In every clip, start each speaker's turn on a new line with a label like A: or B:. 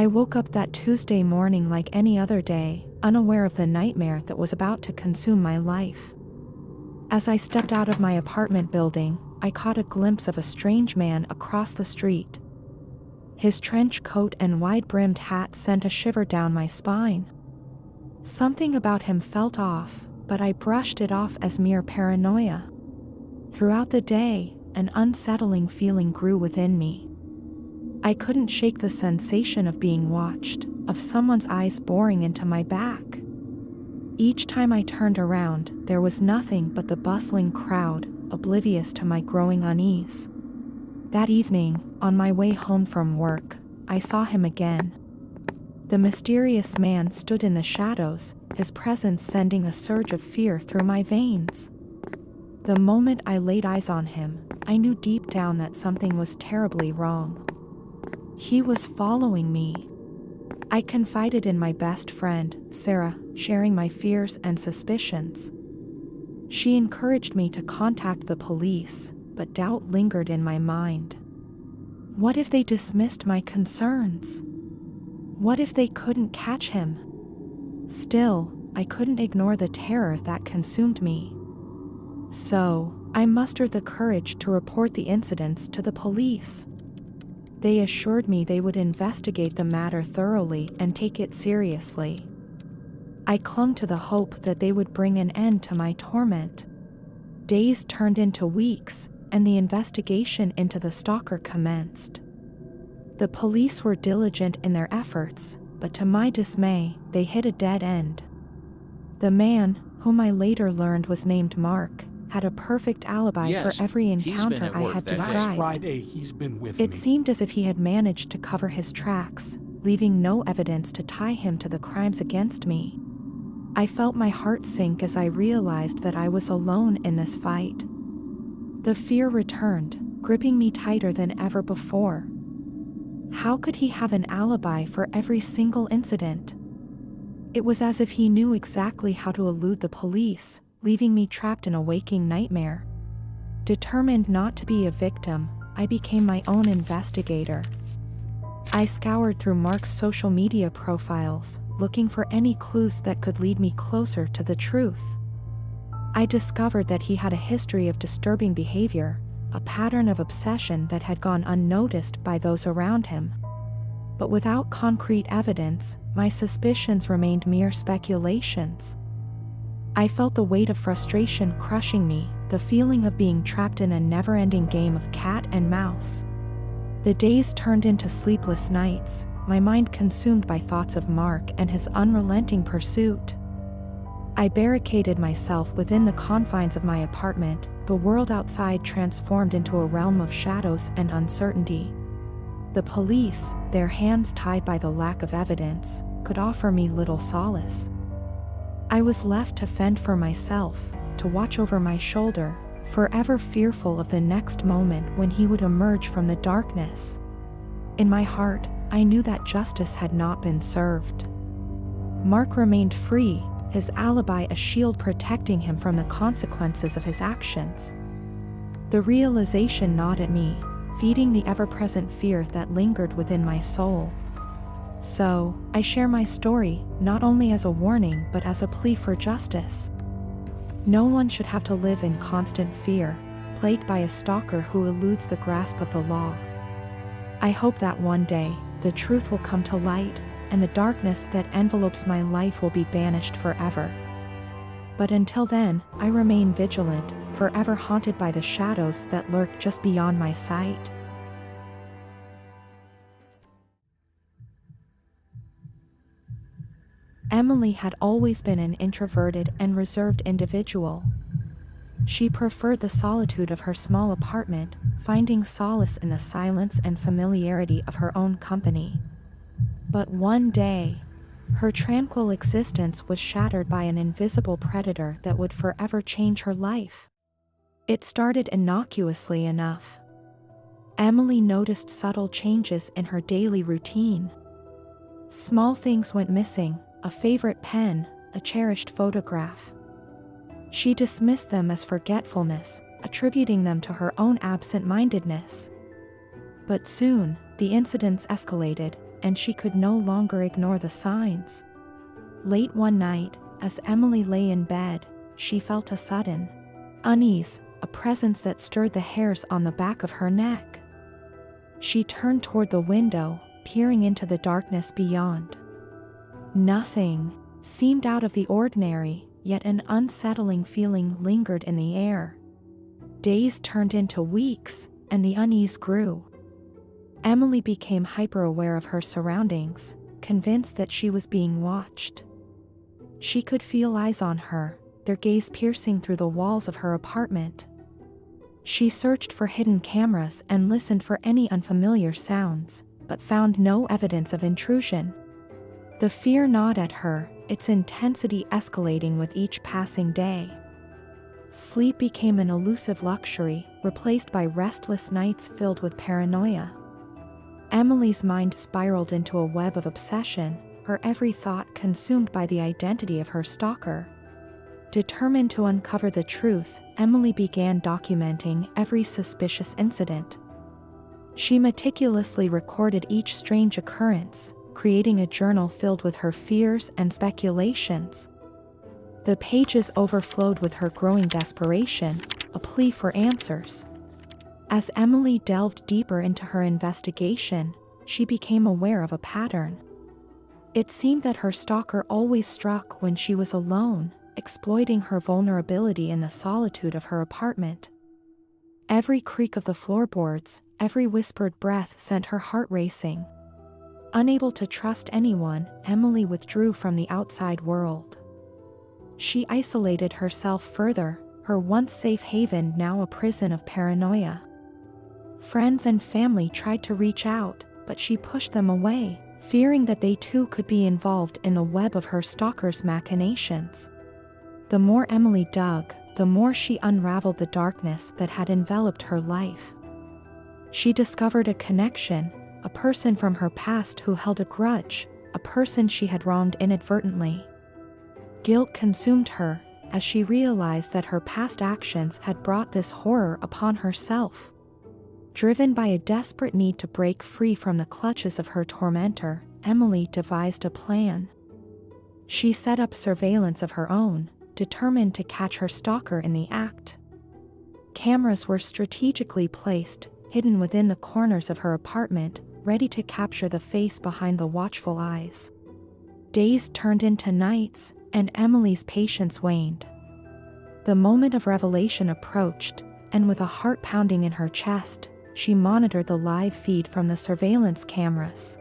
A: I woke up that Tuesday morning like any other day, unaware of the nightmare that was about to consume my life. As I stepped out of my apartment building, I caught a glimpse of a strange man across the street. His trench coat and wide-brimmed hat sent a shiver down my spine. Something about him felt off, but I brushed it off as mere paranoia. Throughout the day, an unsettling feeling grew within me. I couldn't shake the sensation of being watched, of someone's eyes boring into my back. Each time I turned around, there was nothing but the bustling crowd, oblivious to my growing unease. That evening, on my way home from work, I saw him again. The mysterious man stood in the shadows, his presence sending a surge of fear through my veins. The moment I laid eyes on him, I knew deep down that something was terribly wrong. He was following me. I confided in my best friend, Sarah, sharing my fears and suspicions. She encouraged me to contact the police, but doubt lingered in my mind. What if they dismissed my concerns? What if they couldn't catch him? Still, I couldn't ignore the terror that consumed me. So, I mustered the courage to report the incidents to the police. They assured me they would investigate the matter thoroughly and take it seriously. I clung to the hope that they would bring an end to my torment. Days turned into weeks, and the investigation into the stalker commenced. The police were diligent in their efforts, but to my dismay, they hit a dead end. The man, whom I later learned was named Mark, had a perfect alibi for every encounter I had described.
B: Last Friday, he's been with me.
A: It seemed as if he had managed to cover his tracks, leaving no evidence to tie him to the crimes against me. I felt my heart sink as I realized that I was alone in this fight. The fear returned, gripping me tighter than ever before. How could he have an alibi for every single incident? It was as if he knew exactly how to elude the police, leaving me trapped in a waking nightmare. Determined not to be a victim, I became my own investigator. I scoured through Mark's social media profiles, looking for any clues that could lead me closer to the truth. I discovered that he had a history of disturbing behavior, a pattern of obsession that had gone unnoticed by those around him. But without concrete evidence, my suspicions remained mere speculations. I felt the weight of frustration crushing me, the feeling of being trapped in a never-ending game of cat and mouse. The days turned into sleepless nights, my mind consumed by thoughts of Mark and his unrelenting pursuit. I barricaded myself within the confines of my apartment, the world outside transformed into a realm of shadows and uncertainty. The police, their hands tied by the lack of evidence, could offer me little solace. I was left to fend for myself, to watch over my shoulder, forever fearful of the next moment when he would emerge from the darkness. In my heart, I knew that justice had not been served. Mark remained free, his alibi a shield protecting him from the consequences of his actions. The realization gnawed at me, feeding the ever-present fear that lingered within my soul. So, I share my story, not only as a warning but as a plea for justice. No one should have to live in constant fear, plagued by a stalker who eludes the grasp of the law. I hope that one day, the truth will come to light, and the darkness that envelopes my life will be banished forever. But until then, I remain vigilant, forever haunted by the shadows that lurk just beyond my sight. Emily had always been an introverted and reserved individual. She preferred the solitude of her small apartment, finding solace in the silence and familiarity of her own company. But one day, her tranquil existence was shattered by an invisible predator that would forever change her life. It started innocuously enough. Emily noticed subtle changes in her daily routine. Small things went missing, a favorite pen, a cherished photograph. She dismissed them as forgetfulness, attributing them to her own absent-mindedness. But soon, the incidents escalated, and she could no longer ignore the signs. Late one night, as Emily lay in bed, she felt a sudden unease, a presence that stirred the hairs on the back of her neck. She turned toward the window, peering into the darkness beyond. Nothing seemed out of the ordinary, yet an unsettling feeling lingered in the air. Days turned into weeks, and the unease grew. Emily became hyper-aware of her surroundings, convinced that she was being watched. She could feel eyes on her, their gaze piercing through the walls of her apartment. She searched for hidden cameras and listened for any unfamiliar sounds, but found no evidence of intrusion. The fear gnawed at her, its intensity escalating with each passing day. Sleep became an elusive luxury, replaced by restless nights filled with paranoia. Emily's mind spiraled into a web of obsession, her every thought consumed by the identity of her stalker. Determined to uncover the truth, Emily began documenting every suspicious incident. She meticulously recorded each strange occurrence, creating a journal filled with her fears and speculations. The pages overflowed with her growing desperation, a plea for answers. As Emily delved deeper into her investigation, she became aware of a pattern. It seemed that her stalker always struck when she was alone, exploiting her vulnerability in the solitude of her apartment. Every creak of the floorboards, every whispered breath sent her heart racing. Unable to trust anyone, Emily withdrew from the outside world. She isolated herself further, her once safe haven now a prison of paranoia. Friends and family tried to reach out, but she pushed them away, fearing that they too could be involved in the web of her stalker's machinations. The more Emily dug, the more she unraveled the darkness that had enveloped her life. She discovered a connection, a person from her past who held a grudge, a person she had wronged inadvertently. Guilt consumed her, as she realized that her past actions had brought this horror upon herself. Driven by a desperate need to break free from the clutches of her tormentor, Emily devised a plan. She set up surveillance of her own, determined to catch her stalker in the act. Cameras were strategically placed, hidden within the corners of her apartment, ready to capture the face behind the watchful eyes. Days turned into nights, and Emily's patience waned. The moment of revelation approached, and with a heart pounding in her chest, she monitored the live feed from the surveillance cameras.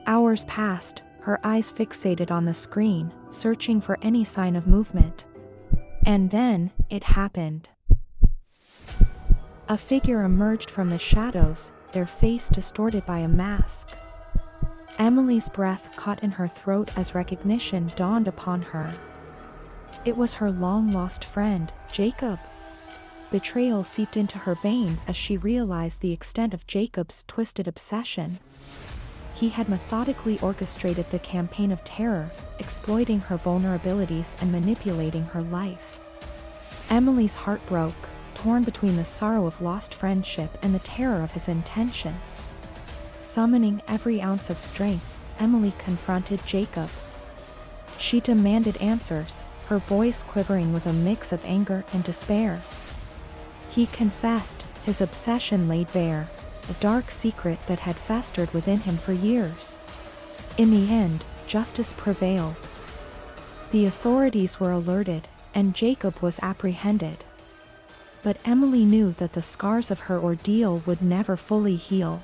A: Hours passed, her eyes fixated on the screen, searching for any sign of movement. And then, it happened. A figure emerged from the shadows, their face distorted by a mask. Emily's breath caught in her throat as recognition dawned upon her. It was her long-lost friend, Jacob. Betrayal seeped into her veins as she realized the extent of Jacob's twisted obsession. He had methodically orchestrated the campaign of terror, exploiting her vulnerabilities and manipulating her life. Emily's heart broke, torn between the sorrow of lost friendship and the terror of his intentions. Summoning every ounce of strength, Emily confronted Jacob. She demanded answers, her voice quivering with a mix of anger and despair. He confessed, his obsession laid bare, a dark secret that had festered within him for years. In the end, justice prevailed. The authorities were alerted, and Jacob was apprehended. But Emily knew that the scars of her ordeal would never fully heal.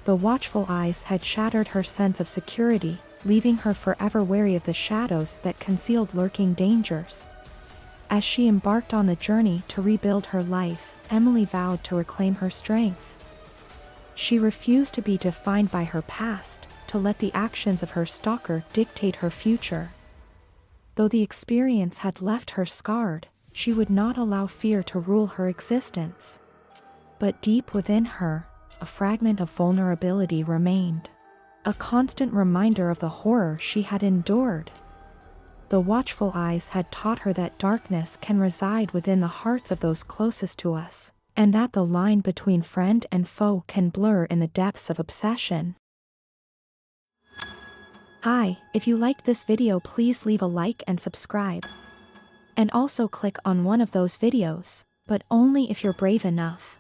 A: The watchful eyes had shattered her sense of security, leaving her forever wary of the shadows that concealed lurking dangers. As she embarked on the journey to rebuild her life, Emily vowed to reclaim her strength. She refused to be defined by her past, to let the actions of her stalker dictate her future. Though the experience had left her scarred, she would not allow fear to rule her existence. But deep within her, a fragment of vulnerability remained, a constant reminder of the horror she had endured. The watchful eyes had taught her that darkness can reside within the hearts of those closest to us, and that the line between friend and foe can blur in the depths of obsession. Hi, if you liked this video please leave a like and subscribe. And also click on one of those videos, but only if you're brave enough.